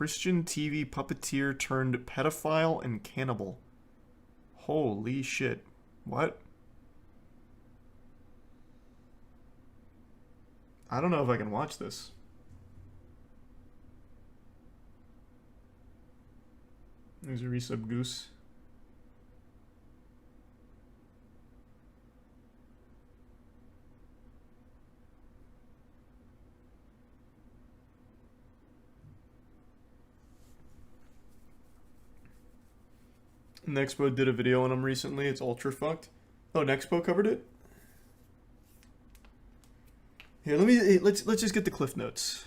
Christian TV puppeteer turned pedophile and cannibal. Holy shit. What? I don't know if I can watch this. There's a resub goose. Nexpo did a video on him recently. It's ultra fucked. Oh, Nexpo covered it? Here, let's just get the cliff notes.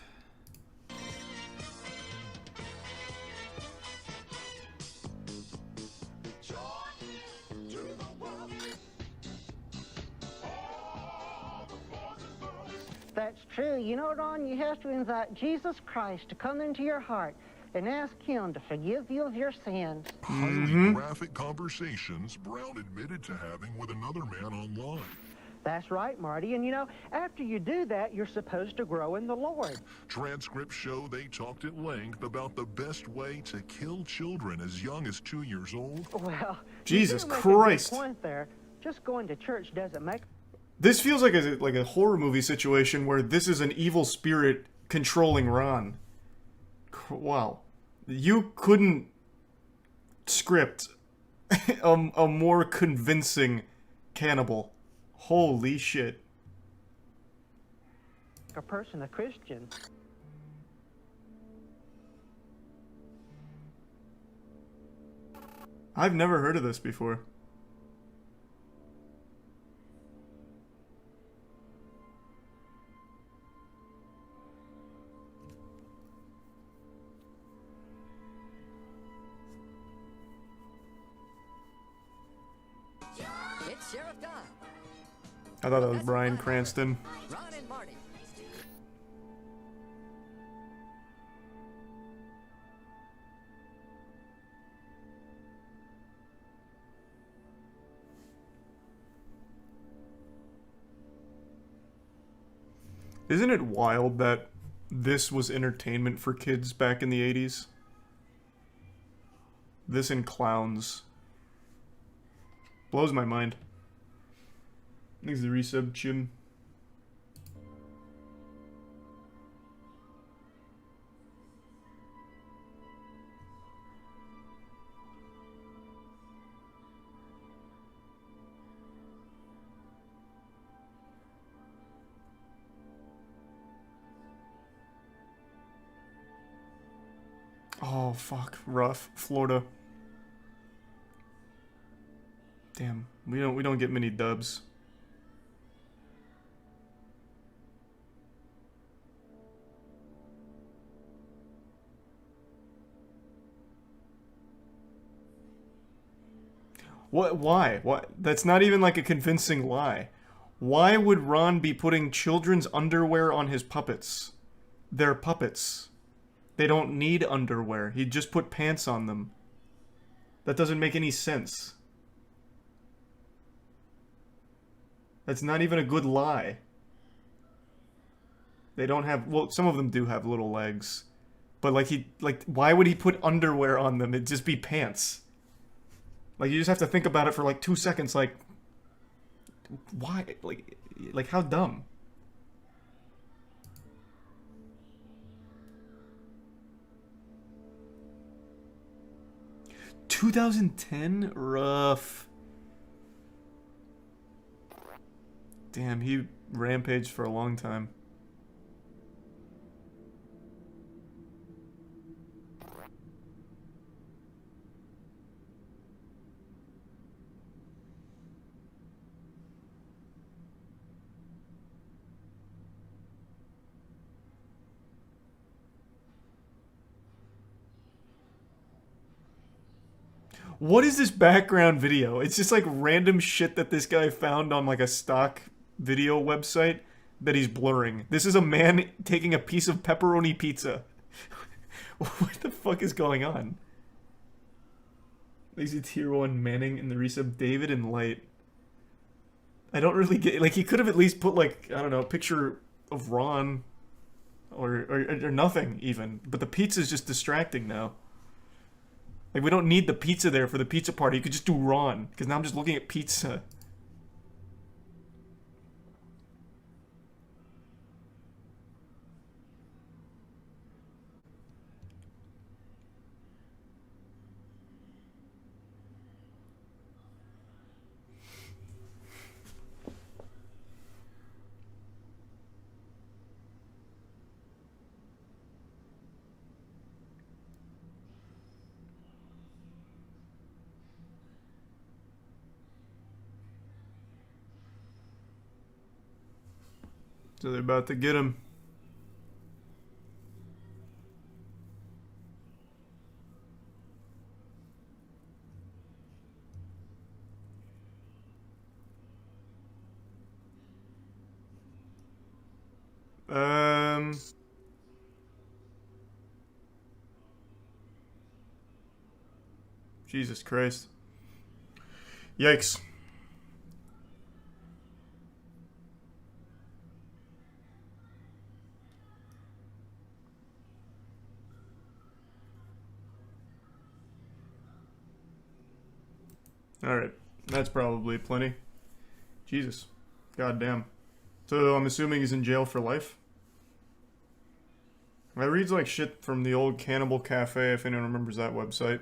That's true. You know, Ron, you have to invite Jesus Christ to come into your heart and ask him to forgive you of your sins. Highly graphic conversations Brown admitted to having with another man online. That's right, Marty. And you know, after you do that, you're supposed to grow in the Lord. Transcripts show they talked at length about the best way to kill children as young as 2 years old. Well, Jesus you do make Christ. a good point there. Just going to church doesn't make... This feels like a horror movie situation where this is an evil spirit controlling Ron. Wow. You couldn't script a more convincing cannibal. Holy shit. a person a Christian. I've never heard of this before. It's Sheriff Don. I thought that was Bryan Cranston. Ron and Marty. Isn't it wild that this was entertainment for kids back in the 80s? This and clowns. Blows my mind. Thanks the resub, Chim. Oh, fuck. Rough. Florida. Damn. We don't get many dubs. What? Why? What? That's not even like a convincing lie. Why would Ron be putting children's underwear on his puppets? They're puppets. They don't need underwear. He'd just put pants on them. That doesn't make any sense. That's not even a good lie. They don't have... Well, some of them do have little legs. But, why would he put underwear on them? It'd just be pants. Like, you just have to think about it for, 2 seconds, Why? Like, how dumb? $2010? Rough. Damn, he rampaged for a long time. What is this background video? It's just random shit that this guy found on a stock video website that he's blurring. This is a man taking a piece of pepperoni pizza. What the fuck is going on? Lazy Tier 1 Manning in the resub David and Light. I don't really get... he could have at least put, I don't know, a picture of Ron or nothing even. But the pizza's just distracting now. Like, we don't need the pizza there for the pizza party. You could just do Ron, because now I'm just looking at pizza. So they're about to get him. Jesus Christ. Yikes. Alright, that's probably plenty. Jesus. Goddamn. So I'm assuming he's in jail for life? That reads like shit from the old Cannibal Cafe, if anyone remembers that website.